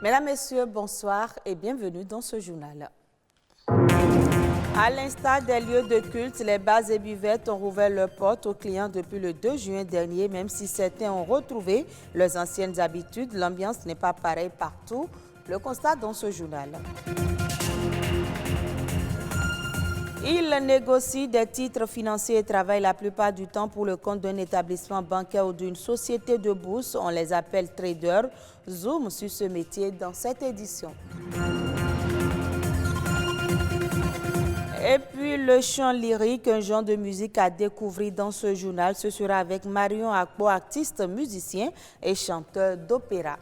Mesdames, Messieurs, bonsoir et bienvenue dans ce journal. À l'instar des lieux de culte, les bars et buvettes ont rouvert leurs portes aux clients depuis le 2 juin dernier, même si certains ont retrouvé leurs anciennes habitudes. L'ambiance n'est pas pareille partout. Le constat dans ce journal. Ils négocient des titres financiers et travaillent la plupart du temps pour le compte d'un établissement bancaire ou d'une société de bourse. On les appelle traders. Zoom sur ce métier dans cette édition. Et puis le chant lyrique, un genre de musique à découvrir dans ce journal. Ce sera avec Marion Akpo, artiste, musicien et chanteur d'opéra.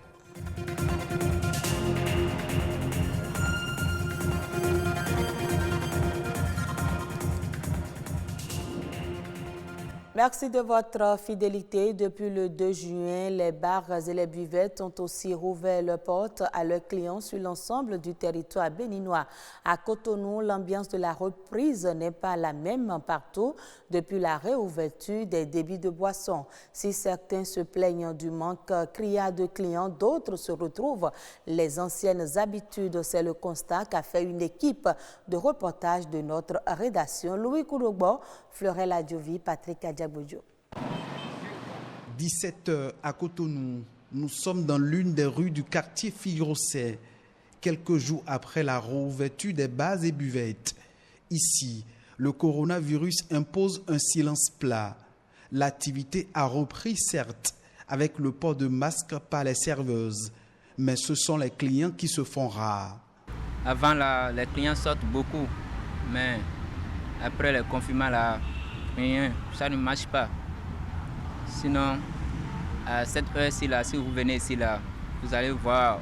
Merci de votre fidélité. Depuis le 2 juin, les bars et les buvettes ont aussi rouvert leurs portes à leurs clients sur l'ensemble du territoire béninois. À Cotonou, l'ambiance de la reprise n'est pas la même partout depuis la réouverture des débits de boissons. Si certains se plaignent du manque criard de clients, d'autres se retrouvent les anciennes habitudes. C'est le constat qu'a fait une équipe de reportage de notre rédaction. Louis Kourogbo, Fleurel Adjovi, Patrick Adjaboujo. 17h à Cotonou, nous sommes dans l'une des rues du quartier Fille-Rosset, quelques jours après la réouverture des bars et buvettes. Ici, le coronavirus impose un silence plat. L'activité a repris, certes, avec le port de masque par les serveuses, mais ce sont les clients qui se font rares. Avant, les clients sortent beaucoup, mais après le confinement, rien, ça ne marche pas. Sinon, à cette heure-ci, si vous venez ici, vous allez voir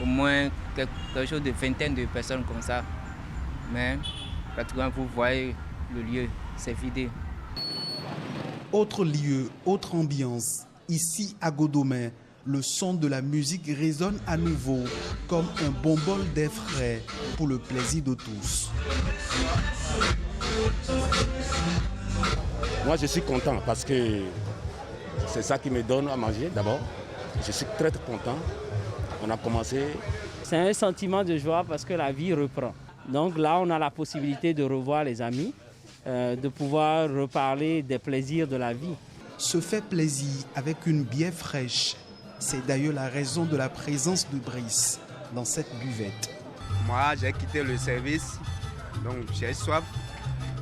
au moins quelque chose de vingtaine de personnes comme ça. Mais pratiquement, vous voyez le lieu, c'est vidé. Autre lieu, autre ambiance. Ici, à Godomé, le son de la musique résonne à nouveau comme un bon bol d'air frais pour le plaisir de tous. Moi, je suis content parce que c'est ça qui me donne à manger d'abord. Je suis très content. On a commencé. C'est un sentiment de joie parce que la vie reprend. Donc là, on a la possibilité de revoir les amis, de pouvoir reparler des plaisirs de la vie. Se fait plaisir avec une bière fraîche. C'est d'ailleurs la raison de la présence de Brice dans cette buvette. Moi, j'ai quitté le service, donc j'ai soif.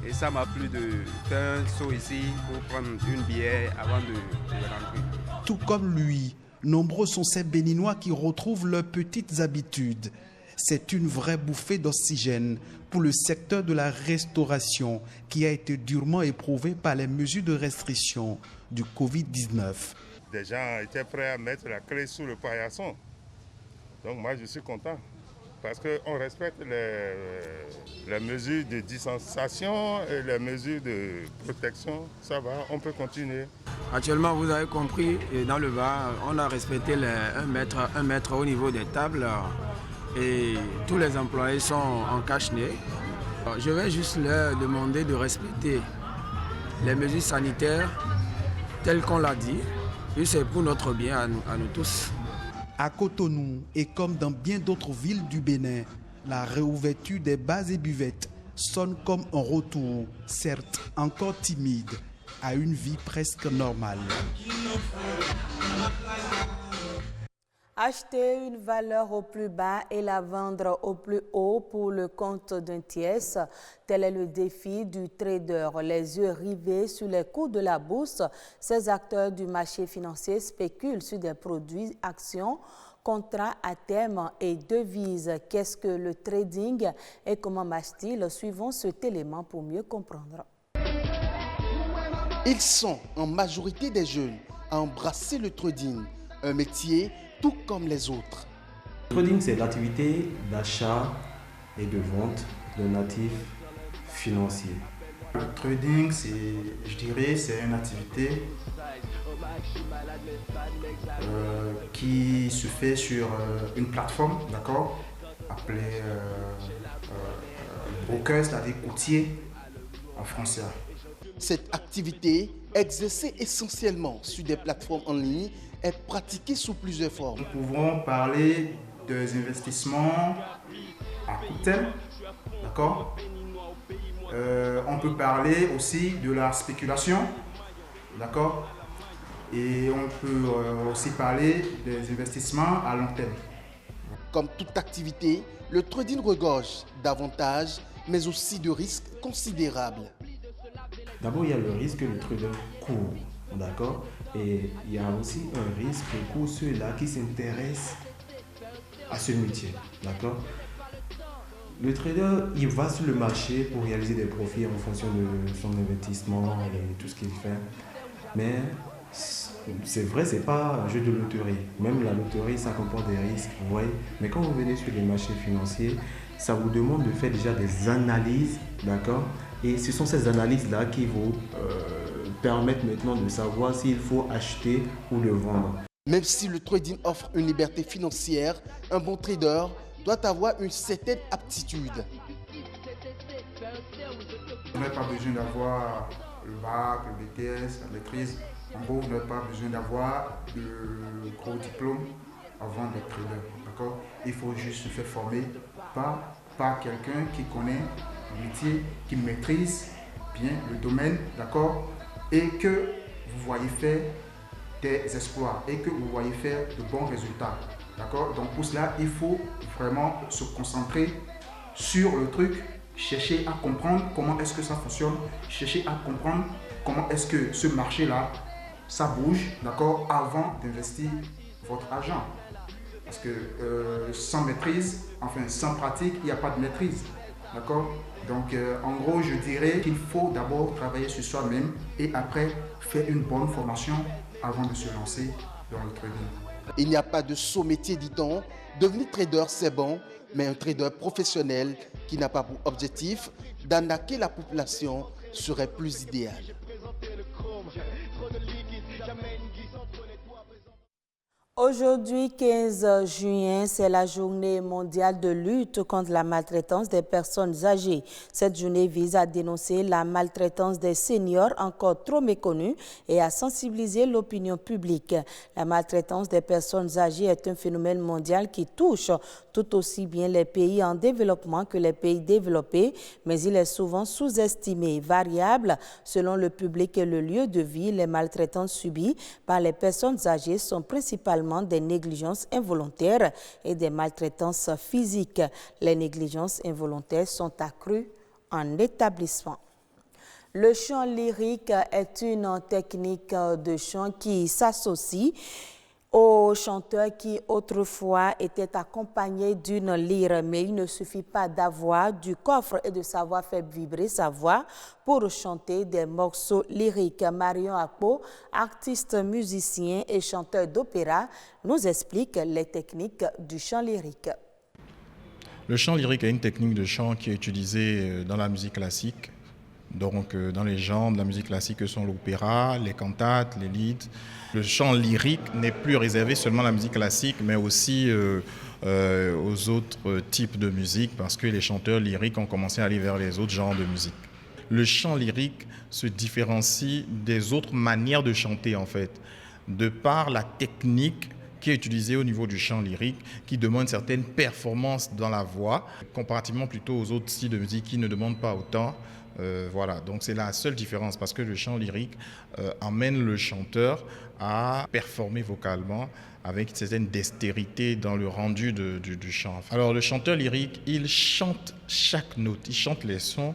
Et ça m'a plu de faire un saut ici pour prendre une bière avant de rentrer. Tout comme lui, nombreux sont ces Béninois qui retrouvent leurs petites habitudes. C'est une vraie bouffée d'oxygène pour le secteur de la restauration qui a été durement éprouvé par les mesures de restriction du Covid-19. Des gens étaient prêts à mettre la clé sous le paillasson. Donc moi, je suis content. Parce qu'on respecte les mesures de distanciation et les mesures de protection. Ça va, on peut continuer. Actuellement, vous avez compris, dans le bar, on a respecté les 1 mètre au niveau des tables et tous les employés sont en cache-nez. Je vais juste leur demander de respecter les mesures sanitaires telles qu'on l'a dit. Et c'est pour notre bien à nous tous. À Cotonou et comme dans bien d'autres villes du Bénin, la réouverture des bars et buvettes sonne comme un retour, certes encore timide, à une vie presque normale. Acheter une valeur au plus bas et la vendre au plus haut pour le compte d'un tierce, tel est le défi du trader. Les yeux rivés sur les cours de la bourse, ces acteurs du marché financier spéculent sur des produits, actions, contrats à terme et devises. Qu'est-ce que le trading et comment marche-t-il? Suivons cet élément pour mieux comprendre. Ils sont en majorité des jeunes à embrasser le trading, un métier tout comme les autres. Le trading, c'est l'activité d'achat et de vente de natifs financiers. Le trading, je dirais, c'est une activité qui se fait sur une plateforme, d'accord, appelée broker, c'est-à-dire courtier en français. Cette activité, exercée essentiellement sur des plateformes en ligne, est pratiquée sous plusieurs formes. Nous pouvons parler des investissements à court terme, d'accord. On peut parler aussi de la spéculation, d'accord. Et on peut aussi parler des investissements à long terme. Comme toute activité, le trading regorge d'avantages, mais aussi de risques considérables. D'abord, il y a le risque que le trader court, d'accord? Et il y a aussi un risque pour ceux-là qui s'intéressent à ce métier, d'accord? Le trader, il va sur le marché pour réaliser des profits en fonction de son investissement et tout ce qu'il fait. Mais c'est vrai, c'est pas un jeu de loterie. Même la loterie, ça comporte des risques, vous voyez. Mais quand vous venez sur les marchés financiers, ça vous demande de faire déjà des analyses, d'accord? Et ce sont ces analyses-là qui vous permettent maintenant de savoir s'il faut acheter ou le vendre. Même si le trading offre une liberté financière, un bon trader doit avoir une certaine aptitude. Vous n'avez pas besoin d'avoir le bac, le BTS, la maîtrise. En gros, vous n'avez pas besoin d'avoir de gros diplôme avant d'être trader. D'accord? Il faut juste se faire former par quelqu'un qui connaît le métier, qui maîtrise bien le domaine, d'accord? Et que vous voyez faire des exploits et que vous voyez faire de bons résultats. D'accord? Donc pour cela, il faut vraiment se concentrer sur le truc, chercher à comprendre comment est-ce que ça fonctionne, chercher à comprendre comment est-ce que ce marché-là, ça bouge, d'accord, avant d'investir votre argent. Parce que sans maîtrise, enfin sans pratique, il n'y a pas de maîtrise. D'accord? Donc en gros, je dirais qu'il faut d'abord travailler sur soi-même et après faire une bonne formation avant de se lancer dans le trading. Il n'y a pas de saut métier, dit-on. Devenir trader, c'est bon, mais un trader professionnel qui n'a pas pour objectif d'arnaquer la population serait plus idéal. Aujourd'hui, 15 juin, c'est la journée mondiale de lutte contre la maltraitance des personnes âgées. Cette journée vise à dénoncer la maltraitance des seniors encore trop méconnue et à sensibiliser l'opinion publique. La maltraitance des personnes âgées est un phénomène mondial qui touche tout aussi bien les pays en développement que les pays développés, mais il est souvent sous-estimé, variable selon le public et le lieu de vie. Les maltraitances subies par les personnes âgées sont principalement des négligences involontaires et des maltraitances physiques. Les négligences involontaires sont accrues en établissement. Le chant lyrique est une technique de chant qui s'associe aux chanteurs qui autrefois étaient accompagnés d'une lyre, mais il ne suffit pas d'avoir du coffre et de savoir faire vibrer sa voix pour chanter des morceaux lyriques. Marion Akpo, artiste, musicien et chanteur d'opéra, nous explique les techniques du chant lyrique. Le chant lyrique est une technique de chant qui est utilisée dans la musique classique. Donc, dans les genres de la musique classique que sont l'opéra, les cantates, les lieds. Le chant lyrique n'est plus réservé seulement à la musique classique, mais aussi aux autres types de musique, parce que les chanteurs lyriques ont commencé à aller vers les autres genres de musique. Le chant lyrique se différencie des autres manières de chanter, en fait, de par la technique qui est utilisée au niveau du chant lyrique, qui demande une certaine performance dans la voix, comparativement plutôt aux autres styles de musique qui ne demandent pas autant. Voilà, donc c'est la seule différence parce que le chant lyrique amène le chanteur à performer vocalement avec une certaine dextérité dans le rendu du chant. Alors le chanteur lyrique, il chante chaque note, il chante les sons,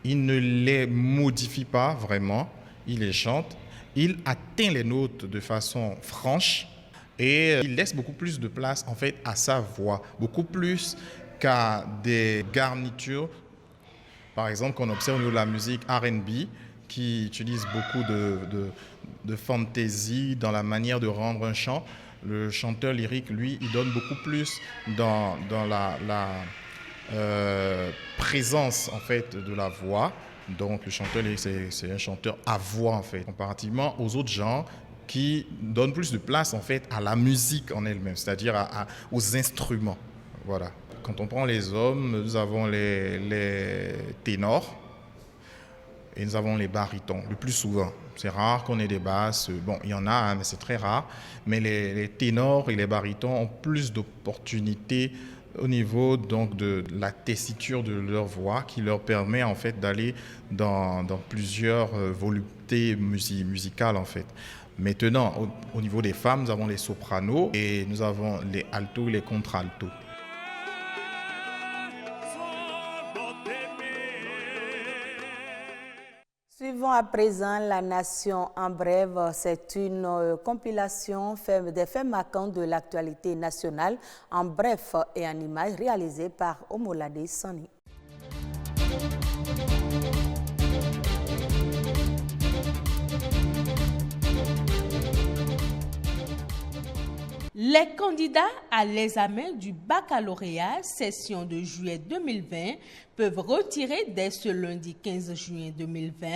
il ne les modifie pas vraiment, il les chante, il atteint les notes de façon franche et il laisse beaucoup plus de place en fait à sa voix, beaucoup plus qu'à des garnitures. Par exemple, qu'on observe au niveau de la musique R&B, qui utilise beaucoup de fantaisie dans la manière de rendre un chant. Le chanteur lyrique, lui, il donne beaucoup plus dans la présence en fait, de la voix. Donc, le chanteur lyrique, c'est un chanteur à voix, en fait, comparativement aux autres genres qui donnent plus de place, en fait, à la musique en elle-même, c'est-à-dire aux instruments. Voilà. Quand on prend les hommes, nous avons les ténors et nous avons les barytons le plus souvent. C'est rare qu'on ait des basses. Bon, il y en a, hein, mais c'est très rare. Mais les ténors et les barytons ont plus d'opportunités au niveau donc de la tessiture de leur voix qui leur permet en fait d'aller dans plusieurs voluptés musicales en fait. Maintenant, au niveau des femmes, nous avons les sopranos et nous avons les altos et les contraltos. Suivons à présent La Nation en brève. C'est une compilation des faits marquants de l'actualité nationale en bref et en images réalisée par Omolade Sani. Les candidats à l'examen du baccalauréat session de juillet 2020 peuvent retirer dès ce lundi 15 juin 2020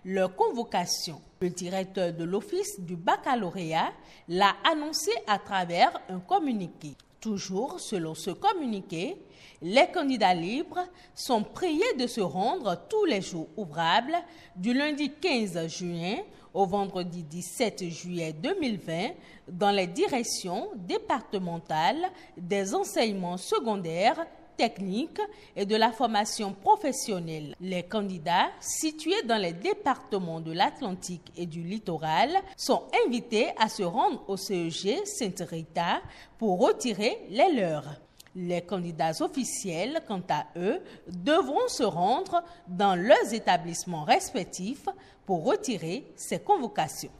leur convocation. Le directeur de l'Office du baccalauréat l'a annoncé à travers un communiqué. Toujours selon ce communiqué, les candidats libres sont priés de se rendre tous les jours ouvrables du lundi 15 juin au vendredi 17 juillet 2020 dans les directions départementales des enseignements secondaires, techniques et de la formation professionnelle. Les candidats situés dans les départements de l'Atlantique et du littoral sont invités à se rendre au CEG Sainte-Rita pour retirer les leurs. Les candidats officiels, quant à eux, devront se rendre dans leurs établissements respectifs pour retirer ces convocations.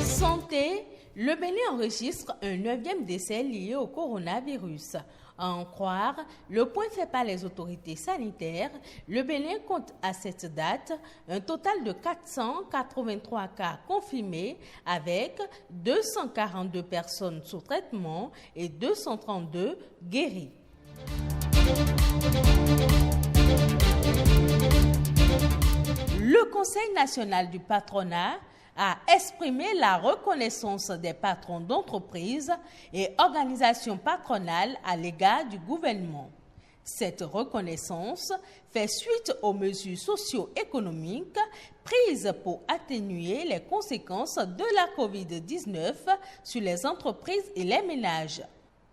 Santé, le Bénin enregistre un 9e décès lié au coronavirus. À en croire le point fait par les autorités sanitaires, le Bénin compte à cette date un total de 483 cas confirmés avec 242 personnes sous traitement et 232 guéris. Le Conseil national du patronat a exprimé la reconnaissance des patrons d'entreprises et organisations patronales à l'égard du gouvernement. Cette reconnaissance fait suite aux mesures socio-économiques prises pour atténuer les conséquences de la COVID-19 sur les entreprises et les ménages.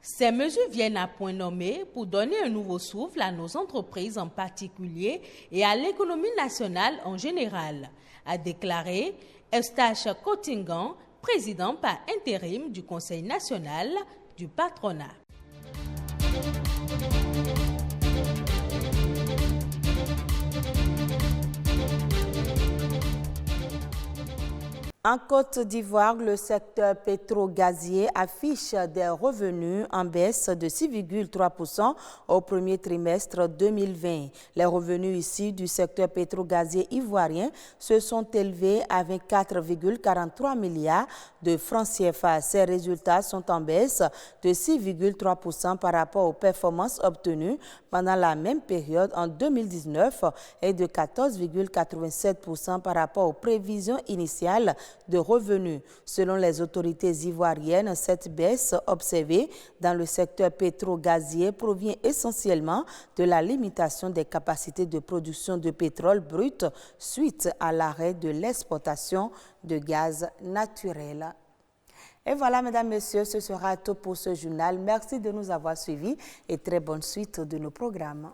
Ces mesures viennent à point nommé pour donner un nouveau souffle à nos entreprises en particulier et à l'économie nationale en général, a déclaré Eustache Cottingan, président par intérim du Conseil national du patronat. En Côte d'Ivoire, le secteur pétro-gazier affiche des revenus en baisse de 6,3% au premier trimestre 2020. Les revenus issus du secteur pétro-gazier ivoirien se sont élevés à 24,43 milliards de francs CFA. Ces résultats sont en baisse de 6,3% par rapport aux performances obtenues pendant la même période en 2019 et de 14,87% par rapport aux prévisions initiales de revenus. Selon les autorités ivoiriennes, cette baisse observée dans le secteur pétro-gazier provient essentiellement de la limitation des capacités de production de pétrole brut suite à l'arrêt de l'exportation de gaz naturel. Et voilà, mesdames, messieurs, ce sera tout pour ce journal. Merci de nous avoir suivis et très bonne suite de nos programmes.